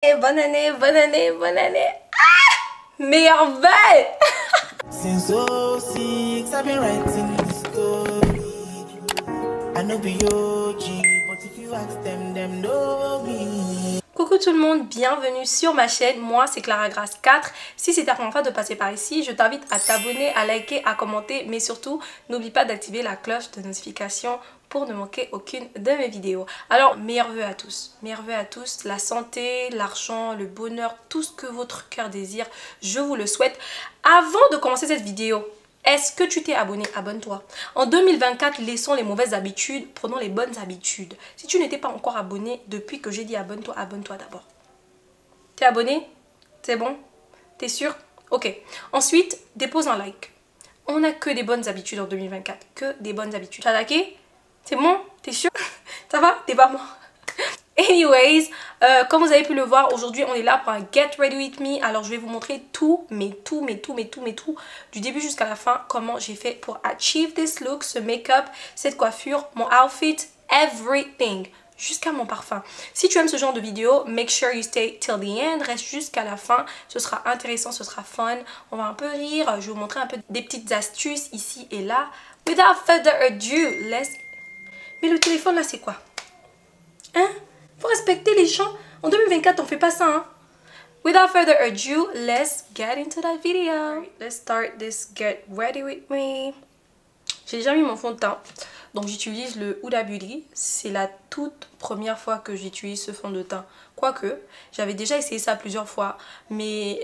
Et bonne année, bonne année, bonne année. Ah, meilleure veille. Since 06, I've been writing the story. I know be OG, but if you ask them know me. Coucou tout le monde, bienvenue sur ma chaîne. Moi c'est Clara Grace 4. Si c'est ta première fois de passer par ici, je t'invite à t'abonner, à liker, à commenter, mais surtout n'oublie pas d'activer la cloche de notification pour ne manquer aucune de mes vidéos. Alors meilleurs vœux à tous, la santé, l'argent, le bonheur, tout ce que votre cœur désire, je vous le souhaite. Avant de commencer cette vidéo, est-ce que tu t'es abonné? Abonne-toi. En 2024, laissons les mauvaises habitudes, prenons les bonnes habitudes. Si tu n'étais pas encore abonné, depuis que j'ai dit abonne-toi, abonne-toi d'abord. T'es abonné? C'est bon? T'es sûr? Ok. Ensuite, dépose un like. On n'a que des bonnes habitudes en 2024. Que des bonnes habitudes. T'as liké? C'est bon? T'es sûr? Ça va? T'es pas mort? Anyways, comme vous avez pu le voir, aujourd'hui on est là pour un Get Ready With Me. Alors je vais vous montrer tout, du début jusqu'à la fin, comment j'ai fait pour achieve this look, ce make-up, cette coiffure, mon outfit, everything, jusqu'à mon parfum. Si tu aimes ce genre de vidéo, make sure you stay till the end, reste jusqu'à la fin, ce sera intéressant, ce sera fun, on va un peu rire, je vais vous montrer un peu des petites astuces ici et là. Without further ado, let's... Mais le téléphone là c'est quoi? Hein? Faut respecter les gens. En 2024, on fait pas ça, hein. Without further ado, let's get into that video. Let's start this Get Ready With Me. J'ai déjà mis mon fond de teint. Donc j'utilise le Huda Beauty. C'est la toute première fois que j'utilise ce fond de teint. Quoique, j'avais déjà essayé ça plusieurs fois. Mais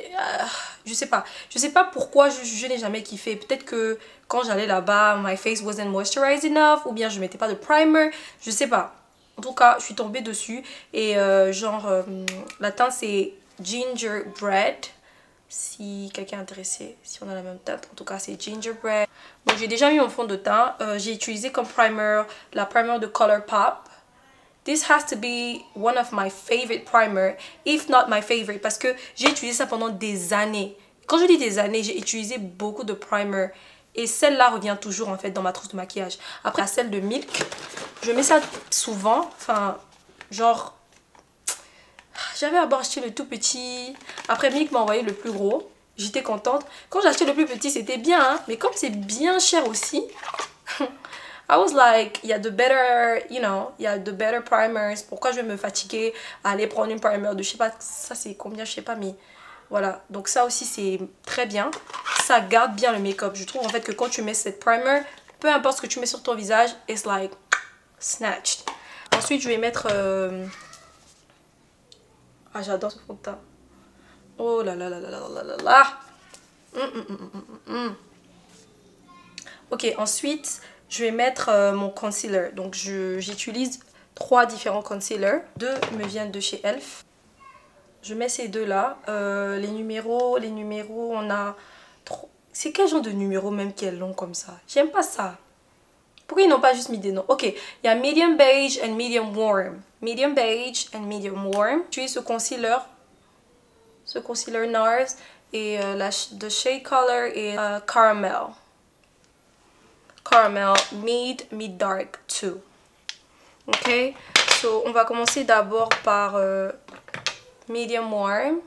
je sais pas. Je sais pas pourquoi je n'ai jamais kiffé. Peut-être que quand j'allais là-bas, my face wasn't moisturized enough. Ou bien je mettais pas de primer. Je sais pas. En tout cas, je suis tombée dessus et la teinte c'est Gingerbread. Si quelqu'un est intéressé, si on a la même teinte, en tout cas c'est Gingerbread. Donc j'ai déjà mis mon fond de teint. J'ai utilisé comme primer la primer de Colourpop. This has to be one of my favorite primer, if not my favorite, parce que j'ai utilisé ça pendant des années. Quand je dis des années, j'ai utilisé beaucoup de primer. Et celle-là revient toujours en fait dans ma trousse de maquillage. Après celle de Milk, je mets ça souvent. Enfin, genre, j'avais d'abord acheté le tout petit. Après Milk m'a envoyé le plus gros. J'étais contente. Quand j'ai acheté le plus petit, c'était bien. Hein? Mais comme c'est bien cher aussi, I was like, il y a de better, you know, il y a de better primers. Pourquoi je vais me fatiguer à aller prendre une primer de, je sais pas, ça c'est combien, je sais pas, mais... Voilà, donc ça aussi c'est très bien. Ça garde bien le make-up. Je trouve en fait que quand tu mets cette primer, peu importe ce que tu mets sur ton visage, it's like snatched. Ensuite je vais mettre... Ah j'adore ce fond de teint. Oh là là là là là là là là. Ok, ensuite je vais mettre mon concealer. Donc j'utilise 3 différents concealers. 2 me viennent de chez Elf. Je mets ces deux là. Les numéros, on a... C'est quel genre de numéro même qui est long comme ça? J'aime pas ça. Pourquoi ils n'ont pas juste mis des noms? Ok, il y a medium beige and medium warm. Medium beige and medium warm. J'utilise ce concealer NARS. Et the shade color est caramel. Caramel, mid dark too. Ok, so on va commencer d'abord par... medium warm,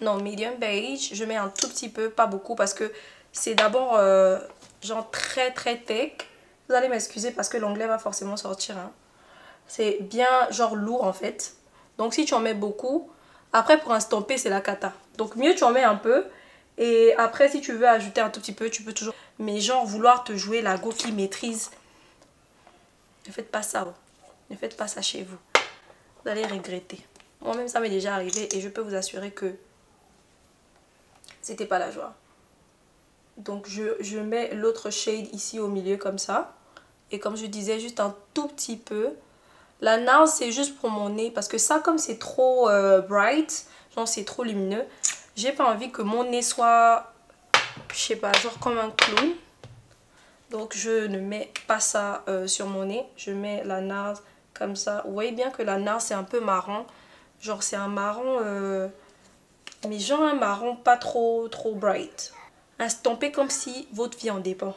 non medium beige, je mets un tout petit peu, pas beaucoup parce que c'est d'abord genre très thick. Vous allez m'excuser parce que l'onglet va forcément sortir, hein. C'est bien genre lourd en fait. Donc si tu en mets beaucoup, après pour estomper c'est la cata. Donc mieux tu en mets un peu et après si tu veux ajouter un tout petit peu, tu peux toujours. Mais genre vouloir te jouer la go qui maîtrise, ne faites pas ça, oh. Ne faites pas ça chez vous. Vous allez regretter. Moi-même, ça m'est déjà arrivé et je peux vous assurer que c'était pas la joie. Donc, je mets l'autre shade ici au milieu comme ça. Et comme je disais, juste un tout petit peu. La NARS, c'est juste pour mon nez parce que ça, comme c'est trop bright, genre c'est trop lumineux, j'ai pas envie que mon nez soit, je sais pas, genre comme un clown. Donc, je ne mets pas ça sur mon nez. Je mets la NARS comme ça. Vous voyez bien que la NARS, c'est un peu marron. Genre c'est un marron, mais genre un marron pas trop bright. Estompé comme si votre vie en dépend.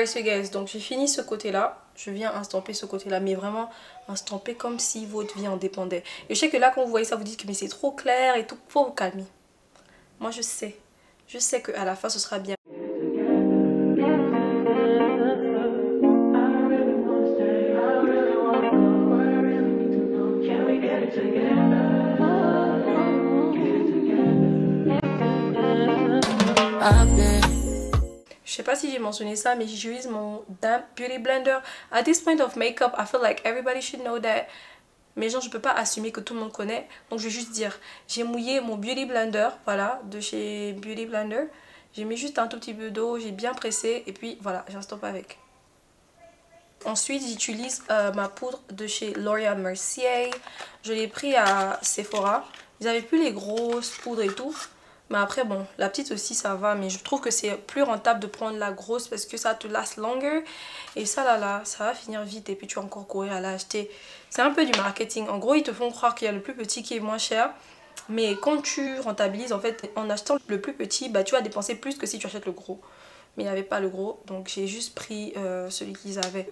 so guys, donc j'ai fini ce côté là. Je viens instamper ce côté là, mais vraiment instamper comme si votre vie en dépendait. Et je sais que là quand vous voyez ça, vous dites que mais c'est trop clair et tout. Faut vous calmer. Moi je sais qu'à la fin ce sera bien. Je sais pas si j'ai mentionné ça, mais j'utilise mon Damp Beauty Blender. At this point of makeup, I feel like everybody should know that. Mais genre, je peux pas assumer que tout le monde connaît. Donc, je vais juste dire, j'ai mouillé mon Beauty Blender, voilà, de chez Beauty Blender. J'ai mis juste un tout petit peu d'eau, j'ai bien pressé. Et puis, voilà, j'estompe avec. Ensuite, j'utilise ma poudre de chez Laura Mercier. Je l'ai pris à Sephora. Ils avaient plus les grosses poudres et tout. Mais après, bon, la petite aussi, ça va. Mais je trouve que c'est plus rentable de prendre la grosse parce que ça te last longer. Et ça, là, ça va finir vite. Et puis, tu vas encore courir à l'acheter. C'est un peu du marketing. En gros, ils te font croire qu'il y a le plus petit qui est moins cher. Mais quand tu rentabilises, en fait, en achetant le plus petit, bah, tu vas dépenser plus que si tu achètes le gros. Mais il n'y avait pas le gros. Donc, j'ai juste pris celui qu'ils avaient.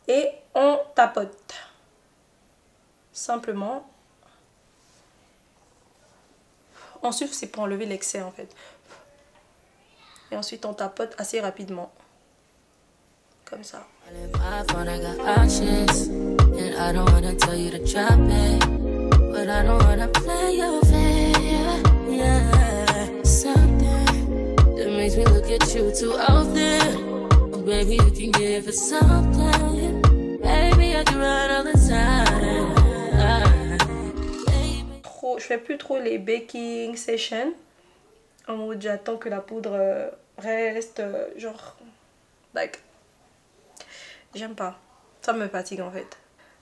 Et on tapote. Simplement. Ensuite, c'est pour enlever l'excès en fait. Et ensuite, on tapote assez rapidement. Comme ça. Je fais plus trop les baking sessions. En mode j'attends que la poudre reste genre like j'aime pas. Ça me fatigue en fait.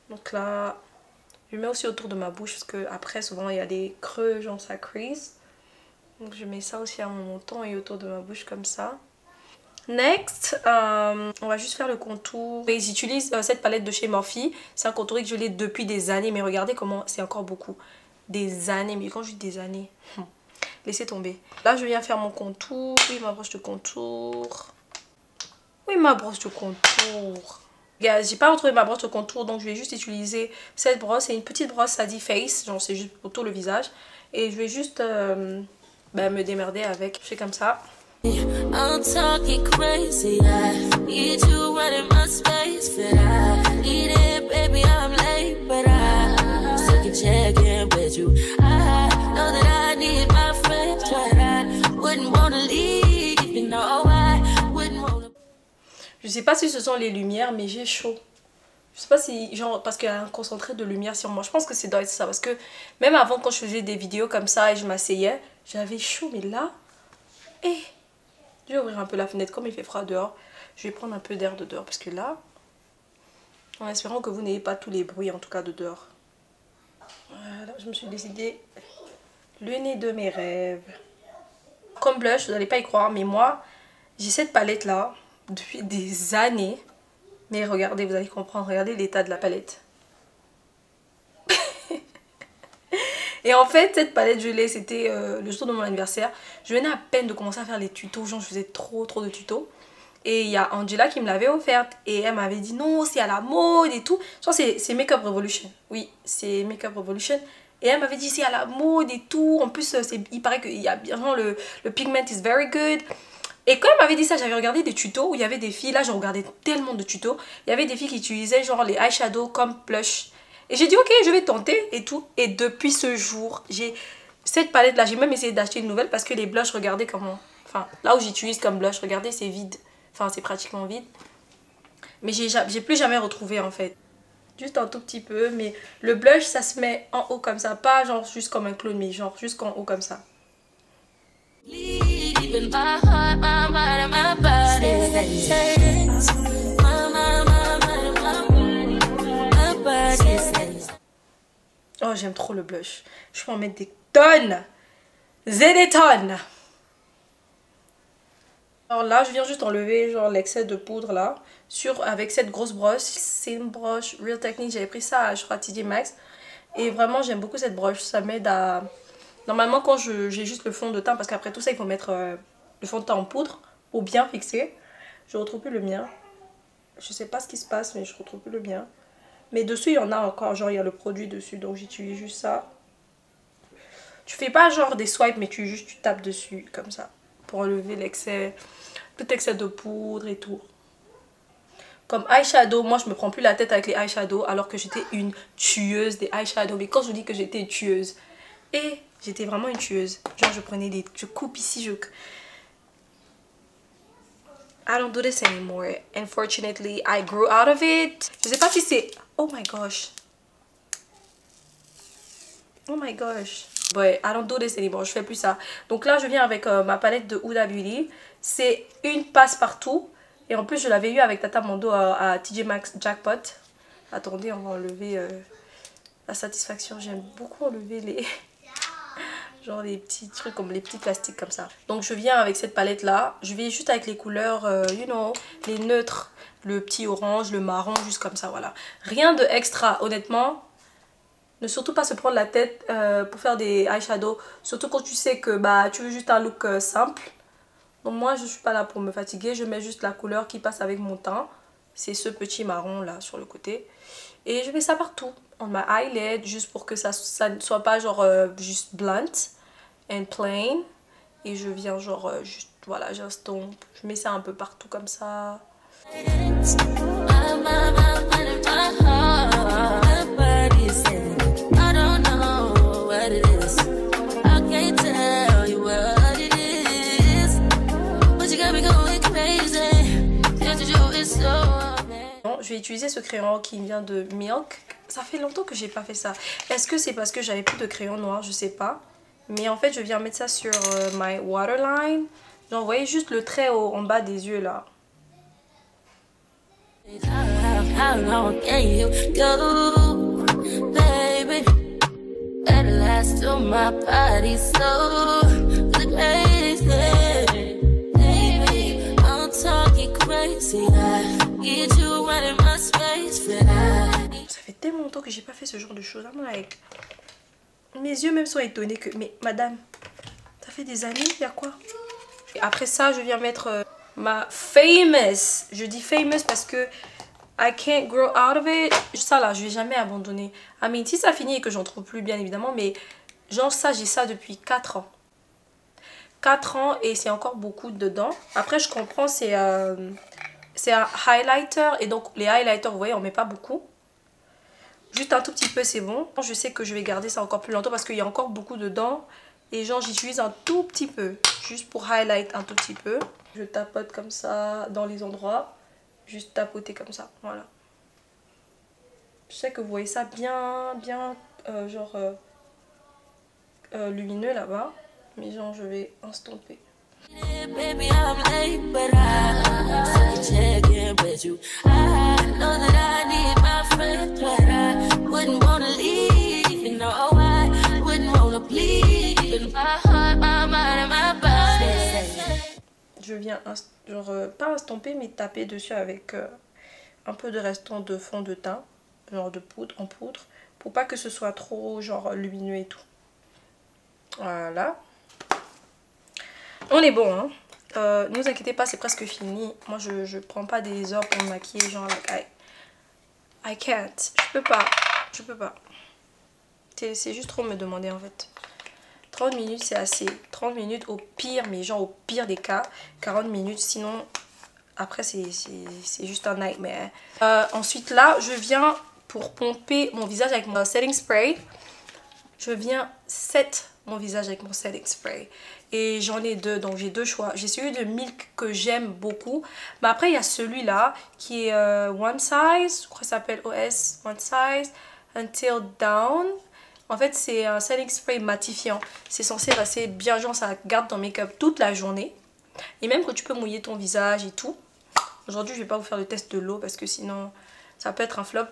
Donc là je mets aussi autour de ma bouche parce que après souvent il y a des creux genre ça crease. Donc je mets ça aussi à mon montant et autour de ma bouche comme ça. Next, on va juste faire le contour. Et j'utilise cette palette de chez Morphe. C'est un contour que je l'ai depuis des années. Mais regardez comment c'est encore beaucoup. Des années. Mais quand je dis des années, laissez tomber. Là, je viens faire mon contour. Oui, ma broche de contour. Oui, ma broche de contour. Guys, j'ai pas retrouvé ma broche de contour. Donc, je vais juste utiliser cette brosse. C'est une petite brosse Sadie Face. Genre, c'est juste pour tout le visage. Et je vais juste me démerder avec. Je fais comme ça. I'm talking crazy. I need you running my space, but I need it, baby. I'm late, but I still can check in with you. I know that I need my friends, but I wouldn't wanna leave. You know I wouldn't wanna. Je sais pas si ce sont les lumières, mais j'ai chaud. Je sais pas si, genre, parce qu'il y a un concentré de lumière sur moi. Je pense que c'est doit être ça, parce que même avant, quand je faisais des vidéos comme ça et je m'asseyais, j'avais chaud, mais là, je vais ouvrir un peu la fenêtre comme il fait froid dehors. Je vais prendre un peu d'air de dehors parce que là, en espérant que vous n'ayez pas tous les bruits en tout cas de dehors. Voilà, je me suis décidée le nez de mes rêves. Comme blush, vous n'allez pas y croire, mais moi, j'ai cette palette là depuis des années. Mais regardez, vous allez comprendre, regardez l'état de la palette. Et en fait, cette palette, je l'ai, c'était le jour de mon anniversaire. Je venais à peine de commencer à faire les tutos, genre je faisais trop de tutos. Et il y a Angela qui me l'avait offerte et elle m'avait dit non, c'est à la mode et tout. Je pense que c'est Makeup Revolution. Oui, c'est Makeup Revolution. Et elle m'avait dit c'est à la mode et tout. En plus, il paraît qu'il y a bien le pigment is very good. Et quand elle m'avait dit ça, j'avais regardé des tutos où il y avait des filles. Là, je regardais tellement de tutos. Il y avait des filles qui utilisaient genre les eyeshadows comme blush. Et j'ai dit ok, je vais tenter et tout. Et depuis ce jour, j'ai cette palette là. J'ai même essayé d'acheter une nouvelle parce que les blushs, regardez comment. Enfin, là où j'utilise comme blush, regardez, c'est vide. Enfin, c'est pratiquement vide. Mais j'ai plus jamais retrouvé en fait. Juste un tout petit peu. Mais le blush, ça se met en haut comme ça. Pas genre juste comme un clone, mais genre jusqu'en haut comme ça. Oh, j'aime trop le blush. Je peux en mettre des tonnes. Des tonnes. Alors là, je viens juste enlever genre l'excès de poudre là avec cette grosse brosse. C'est une broche Real Techniques. J'avais pris ça à, je crois, TJ Maxx. Et vraiment, j'aime beaucoup cette broche. Ça m'aide à... Normalement, quand j'ai juste le fond de teint, parce qu'après tout ça, il faut mettre le fond de teint en poudre pour bien fixer. Je retrouve plus le mien. Je sais pas ce qui se passe, mais je retrouve plus le mien. Mais dessus, il y en a encore. Genre, il y a le produit dessus. Donc, j'utilise juste ça. Tu fais pas genre des swipes, mais tu tapes dessus comme ça. Pour enlever l'excès. Tout excès de poudre et tout. Comme eyeshadow, moi je me prends plus la tête avec les eyeshadows alors que j'étais une tueuse des eyeshadows. Mais quand je vous dis que j'étais une tueuse, et j'étais vraiment une tueuse. Genre je prenais des... Je coupe ici, I don't do this anymore. Unfortunately, I grew out of it. Je sais pas si c'est... Oh my gosh. Oh my gosh. But I don't do this anymore. Je fais plus ça. Donc là, je viens avec ma palette de Huda Beauty. C'est une passe-partout. Et en plus, je l'avais eu avec Tata Mondo à TJ Maxx Jackpot. Attendez, on va enlever la satisfaction. J'aime beaucoup enlever les... genre les petits trucs comme les petits plastiques comme ça. Donc je viens avec cette palette là. Je vais juste avec les couleurs, you know, les neutres. Le petit orange, le marron, juste comme ça, voilà. Rien de extra, honnêtement. Ne surtout pas se prendre la tête pour faire des eyeshadows. Surtout quand tu sais que bah, tu veux juste un look simple. Donc moi, je ne suis pas là pour me fatiguer. Je mets juste la couleur qui passe avec mon teint. C'est ce petit marron là sur le côté. Et je mets ça partout. On my eyelid, juste pour que ça ne soit pas genre juste blunt and plain. Et je viens genre juste, voilà, j'estompe. Je mets ça un peu partout comme ça. Je vais utiliser ce crayon qui vient de Milk. Ça fait longtemps que j'ai pas fait ça. Est-ce que c'est parce que j'avais plus de crayon noir? Je sais pas. Mais en fait, je viens mettre ça sur my waterline. Genre, vous voyez juste le trait en bas des yeux là. Ça fait tellement longtemps que j'ai pas fait ce genre de choses. Like... Mes yeux même sont étonnés que... Mais madame, ça fait des années, il y a quoi? Et après ça, je viens mettre ma Famous. Je dis Famous parce que I can't grow out of it. Ça là, je vais jamais abandonner. I mean, si ça finit et que j'en trouve plus, bien évidemment. Mais genre ça, j'ai ça depuis 4 ans. 4 ans et c'est encore beaucoup dedans. Après, je comprends, c'est un highlighter. Et donc, les highlighters, vous voyez, on met pas beaucoup. Juste un tout petit peu, c'est bon. Je sais que je vais garder ça encore plus longtemps parce qu'il y a encore beaucoup dedans. Et genre, j'utilise un tout petit peu. Juste pour highlight un tout petit peu. Je tapote comme ça dans les endroits. Juste tapoter comme ça, voilà. Je sais que vous voyez ça bien lumineux là-bas. Mais genre, je vais estomper. Je viens genre pas estomper mais taper dessus avec un peu de restant de fond de teint, genre de poudre en poudre, pour pas que ce soit trop genre lumineux et tout. Voilà. On est bon, hein. Ne vous inquiétez pas, c'est presque fini. Moi je prends pas des heures pour me maquiller, genre like, I can't. Je peux pas. C'est juste trop me demander en fait. 30 minutes c'est assez. 30 minutes au pire, mais genre au pire des cas. 40 minutes, sinon après c'est juste un nightmare. Ensuite là, je viens pour pomper mon visage avec mon setting spray. Je viens set mon visage avec mon setting spray. Et j'en ai deux, donc j'ai deux choix. J'ai celui de Milk que j'aime beaucoup. Mais après il y a celui-là qui est One Size. Je crois que ça s'appelle OS One Size Until Down. En fait, c'est un setting spray matifiant. C'est censé rester bien, genre ça garde ton make-up toute la journée. Et même que tu peux mouiller ton visage et tout. Aujourd'hui, je vais pas vous faire le test de l'eau parce que sinon, ça peut être un flop.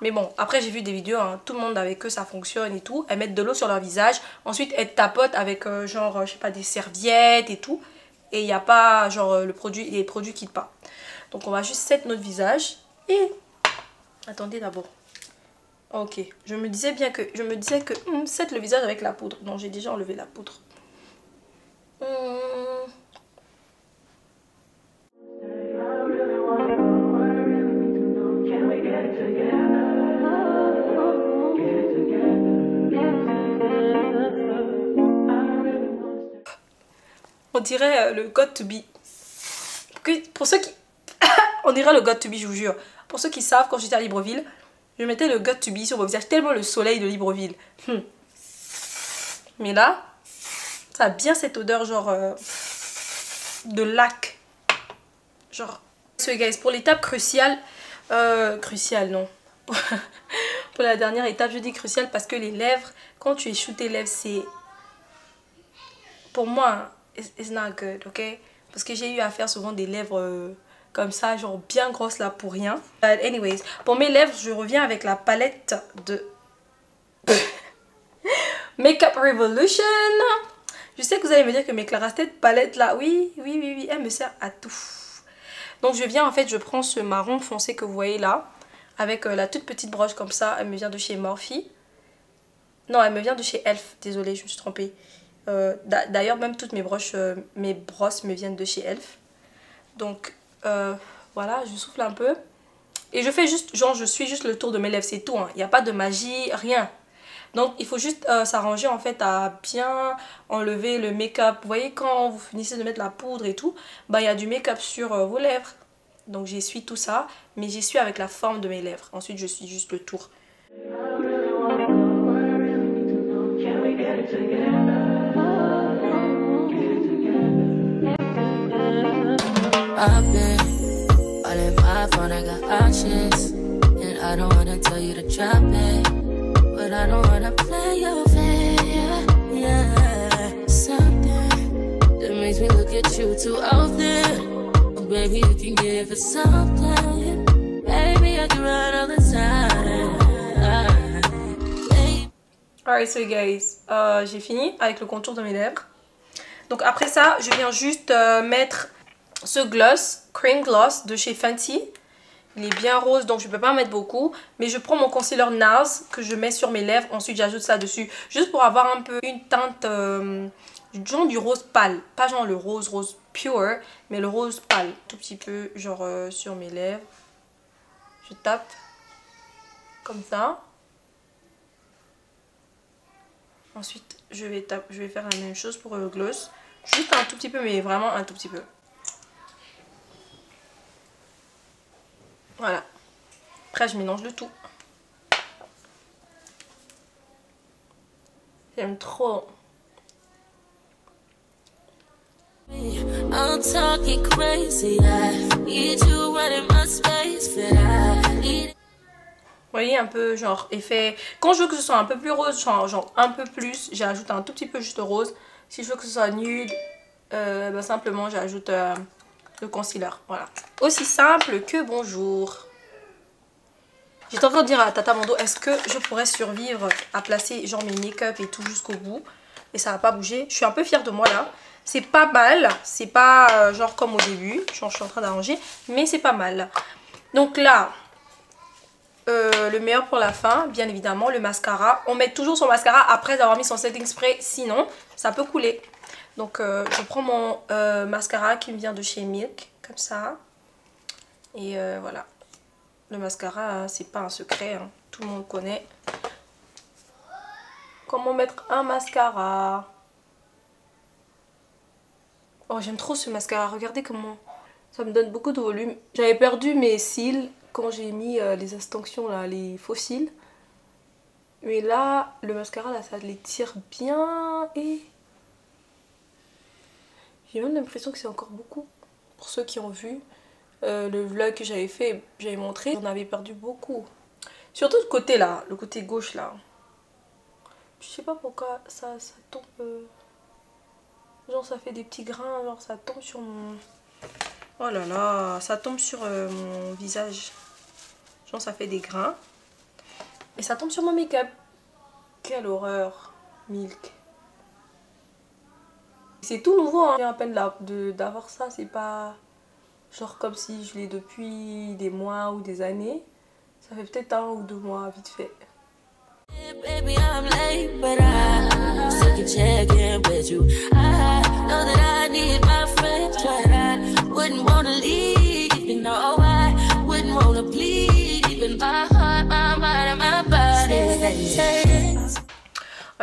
Mais bon, après j'ai vu des vidéos, hein, tout le monde avec eux ça fonctionne et tout. Elles mettent de l'eau sur leur visage. Ensuite, elles tapotent avec genre, je sais pas, des serviettes et tout. Et il n'y a pas, genre, les produits quittent pas. Donc on va juste set notre visage. Et, attendez d'abord. Ok, je me disais que set le visage avec la poudre. Non, j'ai déjà enlevé la poudre. dirait le God to be. Pour ceux qui... on dirait le God to be, je vous jure. Pour ceux qui savent, quand j'étais à Libreville, je mettais le God to be sur mon visage, tellement le soleil de Libreville. Mais là, ça a bien cette odeur genre de lac. Genre. So guys, pour l'étape cruciale, cruciale non. Pour la dernière étape, je dis cruciale parce que les lèvres, quand tu échoues tes lèvres, c'est... Pour moi, it's not good, ok? Parce que j'ai eu à faire souvent des lèvres comme ça, genre bien grosses là pour rien. But anyways, pour mes lèvres, je reviens avec la palette de Makeup Revolution. Je sais que vous allez me dire que mes Clara, cette palette là, oui, elle me sert à tout. Donc je viens en fait, je prends ce marron foncé que vous voyez là, avec la toute petite broche comme ça. Elle me vient de chez Morphe. Non, elle me vient de chez Elf, désolée, je me suis trompée. D'ailleurs même toutes mes brosses me viennent de chez Elf. Donc voilà, je souffle un peu. Et je fais juste, genre je suis juste le tour de mes lèvres, c'est tout. Il n'y a pas de magie, rien. Donc il faut juste s'arranger en fait à bien enlever le make-up. Vous voyez quand vous finissez de mettre la poudre et tout, bah il y a du make-up sur vos lèvres. Donc j'essuie tout ça, mais j'essuie avec la forme de mes lèvres. Ensuite je suis juste le tour. I've been all in my phone, I got options, and I don't wanna tell you to drop it, but I don't wanna play your fair, yeah. Something that makes me look at you too often. Oh, baby, you can give it something. Baby, I can run all the time. Alright, so guys, j'ai fini avec le contour de mes lèvres. Donc après ça, je viens juste mettre ce gloss, Cream Gloss de chez Fenty. Il est bien rose donc je ne peux pas en mettre beaucoup. Mais je prends mon concealer NARS que je mets sur mes lèvres. Ensuite j'ajoute ça dessus. Juste pour avoir un peu une teinte genre du rose pâle. Pas genre le rose pure. Mais le rose pâle. Tout petit peu genre sur mes lèvres. Je tape comme ça. Ensuite je vais faire la même chose pour le gloss. Juste un tout petit peu mais vraiment un tout petit peu. Voilà. Après, je mélange le tout. J'aime trop. Vous voyez un peu genre effet. Quand je veux que ce soit un peu plus rose, genre un peu plus, j'ajoute un tout petit peu juste rose. Si je veux que ce soit nude, bah simplement j'ajoute le concealer, voilà. Aussi simple que bonjour. J'étais en train de dire à Tata Mondo, est-ce que je pourrais survivre à placer genre mes make-up et tout jusqu'au bout. Et ça va pas bouger. Je suis un peu fière de moi là. C'est pas mal. C'est pas genre comme au début. Je suis en train d'arranger. Mais c'est pas mal. Donc là, le meilleur pour la fin, bien évidemment, le mascara. On met toujours son mascara après avoir mis son setting spray. Sinon, ça peut couler. Donc je prends mon mascara qui me vient de chez Milk, comme ça. Et voilà. Le mascara, c'est pas un secret, hein. Tout le monde connaît. Comment mettre un mascara. Oh, j'aime trop ce mascara. Regardez comment ça me donne beaucoup de volume. J'avais perdu mes cils quand j'ai mis les extensions, là, les faux cils. Mais là, le mascara, là, ça les tire bien et... J'ai même l'impression que c'est encore beaucoup. Pour ceux qui ont vu le vlog que j'avais fait, j'avais montré, on avait perdu beaucoup. Surtout le côté là, le côté gauche là. Je sais pas pourquoi ça tombe... genre ça fait des petits grains, genre ça tombe sur mon... Oh là là, ça tombe sur mon visage. Genre ça fait des grains. Et ça tombe sur mon make-up. Quelle horreur, Milk. C'est tout nouveau, hein. J'ai à peine d'avoir ça, c'est pas genre comme si je l'ai depuis des mois ou des années. Ça fait peut-être 1 ou 2 mois, vite fait.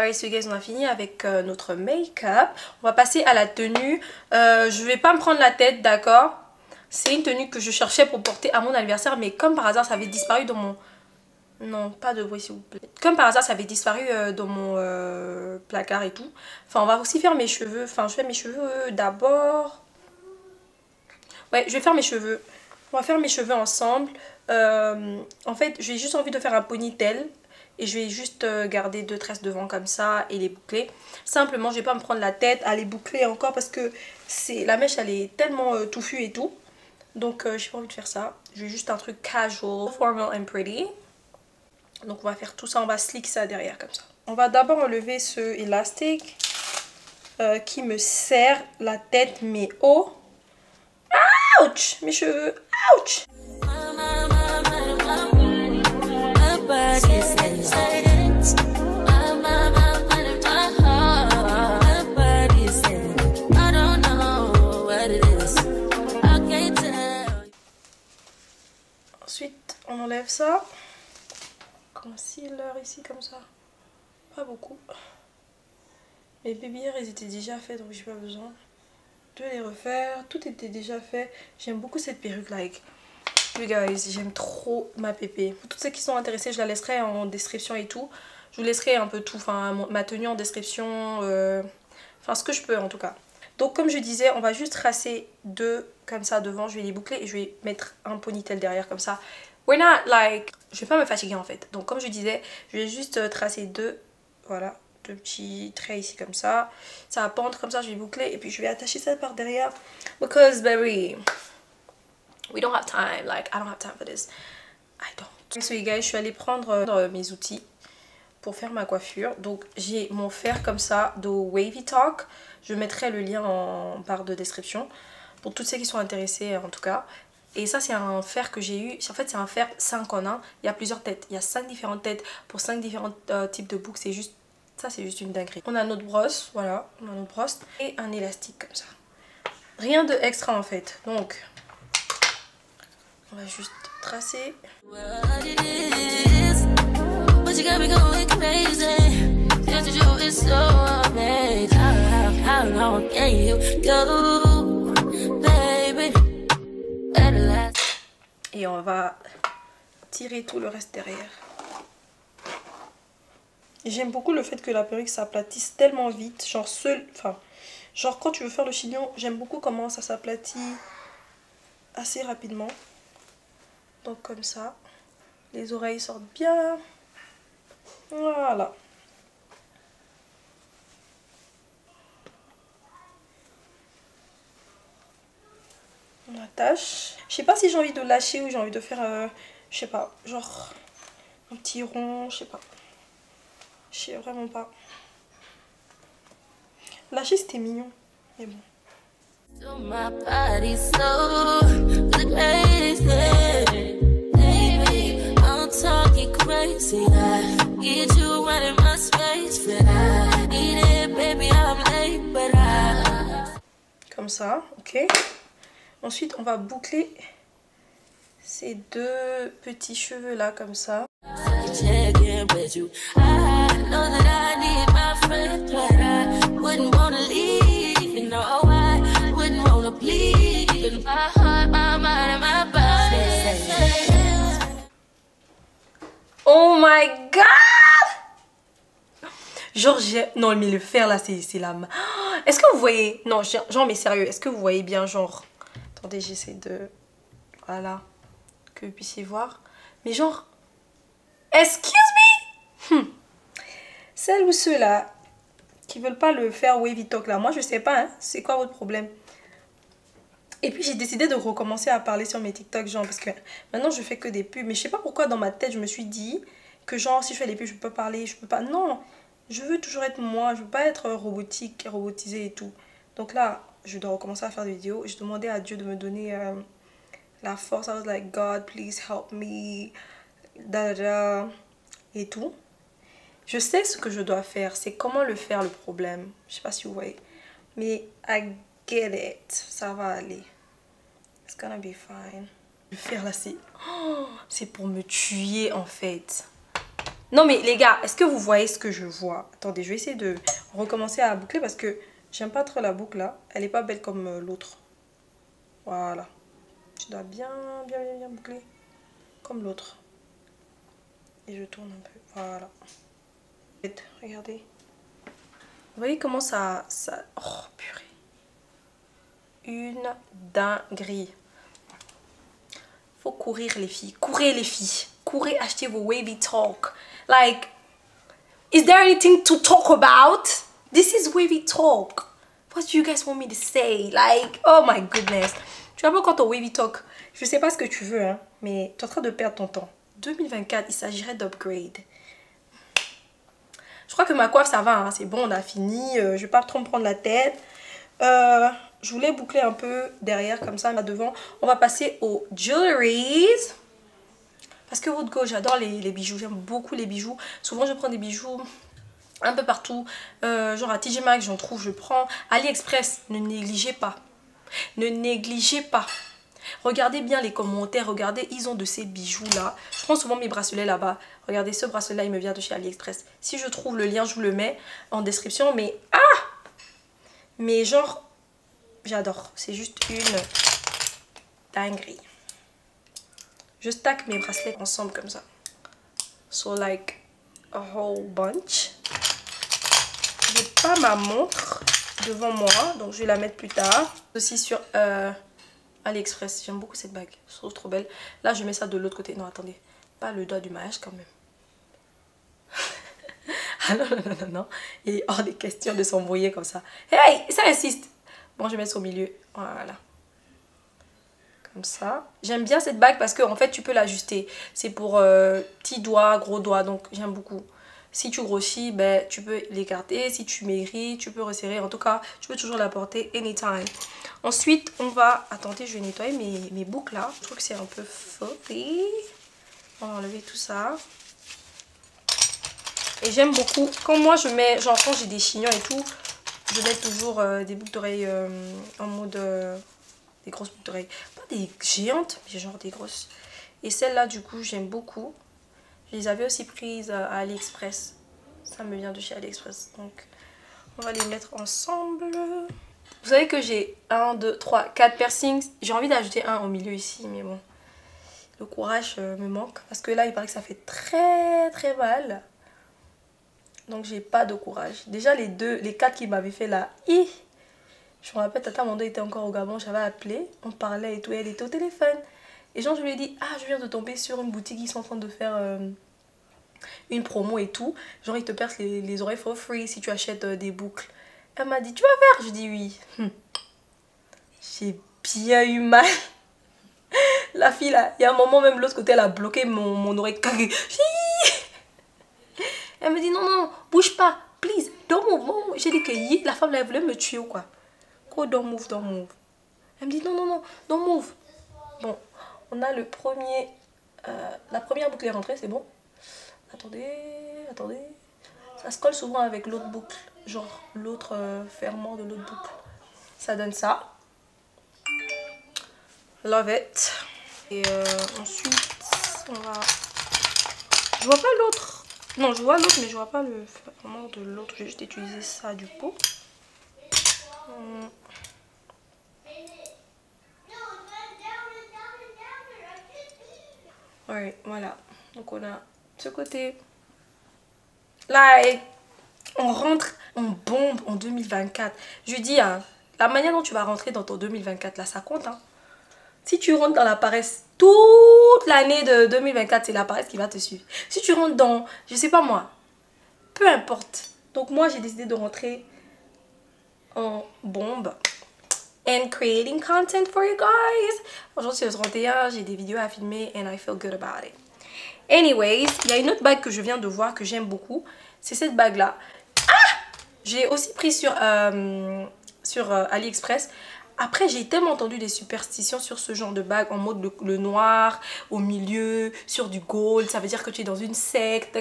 Alright, so guys, on a fini avec notre make-up. On va passer à la tenue. Je vais pas me prendre la tête, d'accord? C'est une tenue que je cherchais pour porter à mon anniversaire, mais comme par hasard, ça avait disparu dans mon... Non, pas de bruit s'il vous plaît. Comme par hasard, ça avait disparu dans mon placard et tout. Enfin, on va aussi faire mes cheveux. Enfin, je fais mes cheveux d'abord. Ouais, je vais faire mes cheveux. On va faire mes cheveux ensemble. En fait, j'ai juste envie de faire un ponytail. Et je vais juste garder 2 tresses devant comme ça et les boucler. Simplement, je vais pas me prendre la tête à les boucler encore parce que la mèche, elle est tellement touffue et tout. Donc, j'ai pas envie de faire ça. Je vais juste un truc casual, formal and pretty. Donc, on va faire tout ça. On va slick ça derrière comme ça. On va d'abord enlever ce élastique qui me serre la tête, mais oh! Ouch! Mes cheveux! Ouch! Ensuite, on enlève ça. Concealer ici comme ça. Pas beaucoup. Mes babyhairs, ils étaient déjà faits, donc j'ai pas besoin de les refaire. Tout était déjà fait. J'aime beaucoup cette perruque, like. You guys, j'aime trop ma pépé. Pour toutes ceux qui sont intéressés, je la laisserai en description et tout. Je vous laisserai un peu tout, enfin ma tenue en description, enfin ce que je peux en tout cas. Donc comme je disais, on va juste tracer 2 comme ça devant, je vais les boucler et je vais mettre un ponytail derrière comme ça. We're not like... Je vais pas me fatiguer en fait. Donc comme je disais, je vais juste tracer 2, voilà, 2 petits traits ici comme ça. Ça va pendre comme ça, je vais boucler et puis je vais attacher ça par derrière. Because baby, we don't have time, like I don't have time for this. I don't. So you guys, je suis allée prendre mes outils pour faire ma coiffure. Donc j'ai mon fer comme ça de Wavy Talk. Je mettrai le lien en barre de description pour tous ceux qui sont intéressés en tout cas. Et ça c'est un fer que j'ai eu. En fait c'est un fer 5 en 1. Il y a plusieurs têtes. Il y a 5 différentes têtes pour 5 différents types de boucles. C'est juste... Ça c'est juste une dinguerie. On a notre brosse, voilà. On a notre brosse et un élastique comme ça. Rien de extra en fait. Donc on va juste tracer. Et on va tirer tout le reste derrière. J'aime beaucoup le fait que la perruque s'aplatisse tellement vite. Genre genre quand tu veux faire le chignon, j'aime beaucoup comment ça s'aplatit assez rapidement. Donc comme ça. Les oreilles sortent bien. Voilà. On attache. Je sais pas si j'ai envie de lâcher ou j'ai envie de faire, je sais pas, genre un petit rond, je sais pas. Je sais vraiment pas. Lâcher c'était mignon, mais bon. Comme ça, ok. Ensuite, on va boucler ces 2 petits cheveux là, comme ça. Oh my god! Genre, non, mais le fer là, c'est la main. Est-ce que vous voyez? Non, genre, mais sérieux, est-ce que vous voyez bien, genre... Attendez, j'essaie de... Voilà. Que vous puissiez voir. Mais genre... Excuse me! Celles ou ceux-là qui veulent pas le faire Wavy Talk là, moi je sais pas, hein, c'est quoi votre problème? Et puis j'ai décidé de recommencer à parler sur mes TikTok, genre, parce que maintenant je fais que des pubs. Mais je sais pas pourquoi dans ma tête je me suis dit que genre si je fais des pubs je peux parler, je peux pas... Non, je veux toujours être moi, je veux pas être robotique, robotisée et tout. Donc là, je dois recommencer à faire des vidéos. J'ai demandé à Dieu de me donner la force. I was like, God, please help me, da, da, da, et tout. Je sais ce que je dois faire, c'est comment le faire le problème. Je sais pas si vous voyez. Mais I get it, ça va aller. It's gonna be fine. Le faire là, c'est... Oh, c'est pour me tuer en fait. Non mais les gars, est-ce que vous voyez ce que je vois? Attendez, je vais essayer de recommencer à boucler parce que j'aime pas trop la boucle là. Elle est pas belle comme l'autre. Voilà. Tu dois bien boucler comme l'autre. Et je tourne un peu. Voilà. Regardez. Vous voyez comment ça... Oh purée. Une dinguerie. Faut courir les filles. Courez les filles. Courez acheter vos Wavy Talk. Like, is there anything to talk about? This is Wavy Talk. What do you guys want me to say? Like, oh my goodness. Tu vois pas quand ton Wavy Talk, je sais pas ce que tu veux, hein, mais tu es en train de perdre ton temps. 2024, il s'agirait d'upgrade. Je crois que ma coiffe, ça va, hein, c'est bon, on a fini. Je vais pas trop me prendre la tête. Je voulais boucler un peu derrière, comme ça, là devant. On va passer aux jewelries. Parce que Wood Go, j'adore les bijoux. J'aime beaucoup les bijoux. Souvent, je prends des bijoux un peu partout. Genre à TJ Maxx, j'en trouve, je prends. AliExpress, ne négligez pas. Ne négligez pas. Regardez bien les commentaires. Regardez, ils ont de ces bijoux-là. Je prends souvent mes bracelets là-bas. Regardez, ce bracelet-là, il me vient de chez AliExpress. Si je trouve le lien, je vous le mets en description. Mais, mais genre, j'adore. C'est juste une dinguerie. Je stack mes bracelets ensemble comme ça. So like a whole bunch. J'ai pas ma montre devant moi, donc je vais la mettre plus tard. Aussi sur AliExpress. J'aime beaucoup cette bague. Je trouve trop belle. Là, je mets ça de l'autre côté. Non, attendez. Pas le doigt du mariage quand même. Ah non, non, non, non, non. Il est hors des questions de s'embrouiller comme ça. Hey, ça insiste. Bon, je vais mettre au milieu. Voilà. Comme ça. J'aime bien cette bague parce que en fait tu peux l'ajuster. C'est pour petits doigts, gros doigts, donc j'aime beaucoup. Si tu grossis, ben, tu peux l'écarter. Si tu maigris, tu peux resserrer. En tout cas, tu peux toujours la porter anytime. Ensuite, on va... Attendez, je vais nettoyer mes boucles là. Je trouve que c'est un peu faussé. On va enlever tout ça. Et j'aime beaucoup. Quand moi je mets... Genre quand j'ai des chignons et tout, je mets toujours des boucles d'oreilles en mode... des grosses boucles d'oreilles. Pas des géantes, mais genre des grosses. Et celles-là, du coup, j'aime beaucoup. Je les avais aussi prises à AliExpress. Ça me vient de chez AliExpress. Donc, on va les mettre ensemble. Vous savez que j'ai 1, 2, 3, 4 piercings. J'ai envie d'ajouter un au milieu ici, mais bon. Le courage me manque. Parce que là, il paraît que ça fait très très mal. Donc, j'ai pas de courage. Déjà, les 4 qui m'avaient fait là. Je me rappelle, Tata Mando était encore au Gabon, j'avais appelé, on parlait et tout, et elle était au téléphone. Et genre, je lui ai dit, ah, je viens de tomber sur une boutique, ils sont en train de faire une promo et tout. Genre, ils te percent les oreilles for free si tu achètes des boucles. Elle m'a dit, tu vas faire? Je dis oui. J'ai bien eu mal. La fille là, il y a un moment, même l'autre côté, elle a bloqué mon oreille. Elle me dit, non, non, bouge pas, please, don't move. J'ai dit que la femme là, elle voulait me tuer ou quoi? Oh, don't move, don't move. Elle me dit non, non, non, don't move. Bon, on a le premier... la première boucle est rentrée, c'est bon. Attendez, attendez. Ça se colle souvent avec l'autre boucle. Genre l'autre ferment de l'autre boucle. Ça donne ça. Love it. Et ensuite, on va... Je vois pas l'autre. Non, je vois l'autre, mais je vois pas le ferment de l'autre. J'ai juste utilisé ça du coup. Ouais, voilà. Donc on a ce côté. Là, on rentre, on bombe en 2024. Je dis, hein, la manière dont tu vas rentrer dans ton 2024, là, ça compte. Hein. Si tu rentres dans la paresse, toute l'année de 2024, c'est la paresse qui va te suivre. Si tu rentres dans, je sais pas moi, peu importe. Donc moi, j'ai décidé de rentrer en bombe. And creating content for you guys. Aujourd'hui c'est le 31, j'ai des vidéos à filmer and I feel good about it. Anyways, il y a une autre bague que je viens de voir que j'aime beaucoup. C'est cette bague là. J'ai aussi pris sur AliExpress. Après j'ai tellement entendu des superstitions sur ce genre de bague en mode le noir au milieu, sur du gold. Ça veut dire que tu es dans une secte,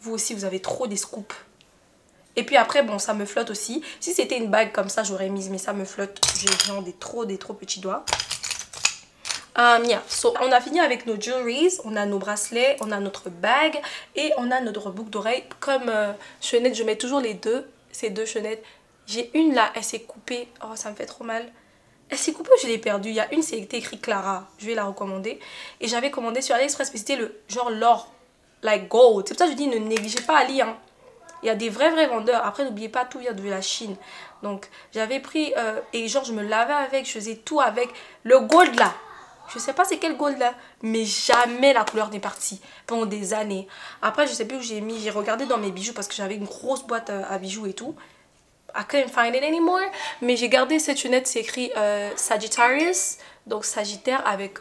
Vous aussi vous avez trop des scoops. Et puis après, bon, ça me flotte aussi. Si c'était une bague comme ça, j'aurais mise, mais ça me flotte. J'ai genre des trop petits doigts. Yeah. So, on a fini avec nos jewelries, on a nos bracelets, on a notre bague et on a notre boucle d'oreille. Comme chaînette, je mets toujours ces deux chaînettes. J'ai une là, elle s'est coupée. Oh, ça me fait trop mal. Elle s'est coupée ou je l'ai perdue? Il y a une, c'est écrit Clara. Je vais la recommander. Et j'avais commandé sur AliExpress, mais c'était le genre l'or, like gold. C'est pour ça que je dis ne négligez pas Ali. Hein. Il y a des vrais vendeurs. Après, n'oubliez pas, tout vient de la Chine. Donc, j'avais pris et genre, je me lavais avec, je faisais tout avec le gold là. Je sais pas c'est quel gold là, mais jamais la couleur n'est partie pendant des années. Après, je sais plus où j'ai mis. J'ai regardé dans mes bijoux parce que j'avais une grosse boîte à bijoux et tout. I couldn't find it anymore. Mais j'ai gardé cette chaînette, c'est écrit Sagittarius. Donc Sagittaire avec,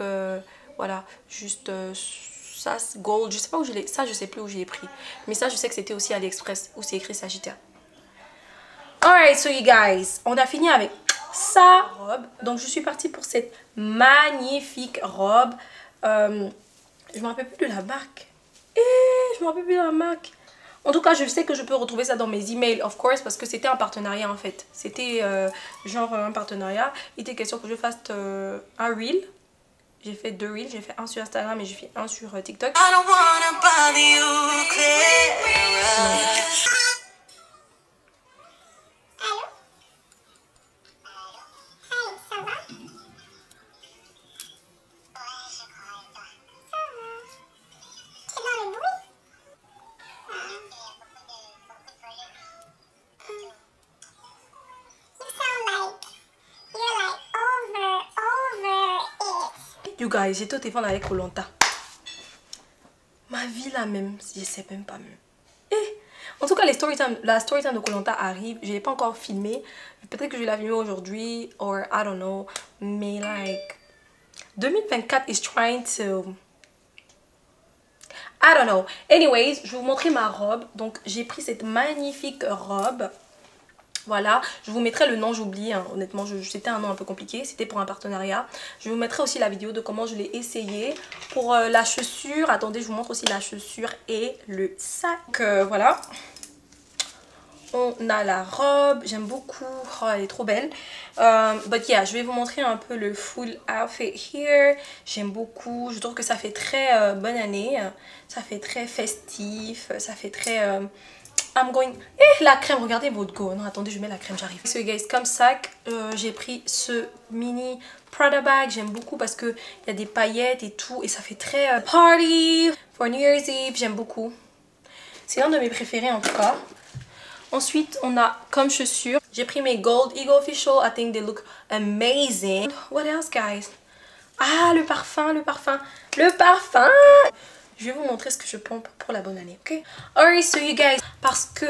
voilà, juste ça, gold. Je sais pas où je l'ai, ça je sais plus où je l'ai pris. Mais ça je sais que c'était aussi AliExpress où c'est écrit Sagittaire. Alright, so you guys, on a fini avec sa robe. Donc je suis partie pour cette magnifique robe. Je me rappelle plus de la marque. Je me rappelle plus de la marque. En tout cas, je sais que je peux retrouver ça dans mes emails, of course, parce que c'était un partenariat en fait. C'était genre un partenariat. Il était question que je fasse un reel. J'ai fait 2 reels. J'ai fait un sur Instagram et j'ai fait un sur TikTok. You guys, j'étais au téléphone avec Koh-Lanta. Ma vie là même, je sais même pas même. En tout cas, la story time de Koh-Lanta arrive. Je l'ai pas encore filmé. Peut-être que je vais la filmer aujourd'hui, or I don't know. Mais like, 2024 is trying to... I don't know. Anyways, je vais vous montrer ma robe. Donc, j'ai pris cette magnifique robe. Voilà, je vous mettrai le nom, j'oublie, hein. Honnêtement, c'était un nom un peu compliqué, c'était pour un partenariat. Je vous mettrai aussi la vidéo de comment je l'ai essayé. Pour la chaussure, attendez, je vous montre aussi la chaussure et le sac. Voilà, on a la robe, j'aime beaucoup, oh, elle est trop belle. But yeah, je vais vous montrer un peu le full outfit here. J'aime beaucoup, je trouve que ça fait très bonne année, ça fait très festif, ça fait très... I'm going... la crème, regardez votre go. Non, attendez, je mets la crème, j'arrive. So guys, comme sac, j'ai pris ce mini Prada bag. J'aime beaucoup parce qu'il y a des paillettes et tout. Et ça fait très party for New Year's Eve. J'aime beaucoup. C'est l'un de mes préférés en tout cas. Ensuite, on a comme chaussures. J'ai pris mes Gold Eagle Official. I think they look amazing. What else, guys? Ah, le parfum, le parfum. Le parfum! Je vais vous montrer ce que je pompe pour la bonne année, ok? Alright, so you guys, parce que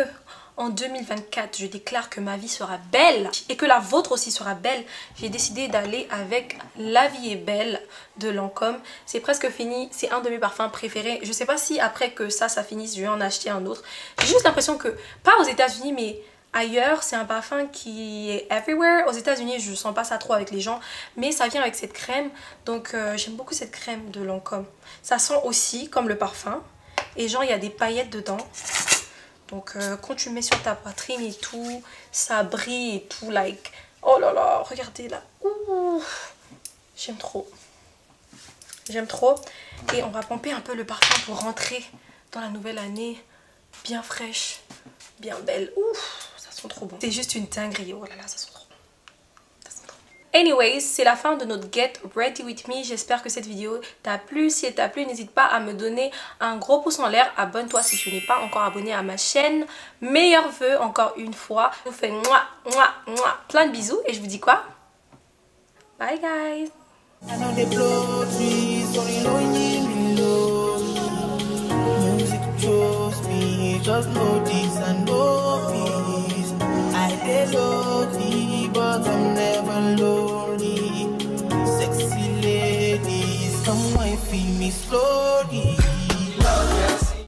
en 2024, je déclare que ma vie sera belle et que la vôtre aussi sera belle, j'ai décidé d'aller avec La Vie est Belle de Lancôme. C'est presque fini, c'est un de mes parfums préférés. Je sais pas si après que ça finisse, je vais en acheter un autre. J'ai juste l'impression que, pas aux États-Unis, mais... ailleurs, c'est un parfum qui est everywhere. Aux États-Unis, je sens pas ça trop avec les gens, mais ça vient avec cette crème. Donc, j'aime beaucoup cette crème de Lancôme. Ça sent aussi comme le parfum. Et genre, il y a des paillettes dedans. Donc, quand tu mets sur ta poitrine et tout, ça brille et tout. Like, oh là là, regardez là. J'aime trop. J'aime trop. Et on va pomper un peu le parfum pour rentrer dans la nouvelle année bien fraîche, bien belle. Ouf. Trop bon. C'est juste une dinguerie. Oh là là, ça sent trop. Ça sent trop. Anyways, c'est la fin de notre Get Ready With Me. J'espère que cette vidéo t'a plu. Si elle t'a plu, n'hésite pas à me donner un gros pouce en l'air. Abonne-toi si tu n'es pas encore abonné à ma chaîne. Meilleurs vœux encore une fois. Je vous fais plein de bisous et je vous dis quoi? Bye guys. Just know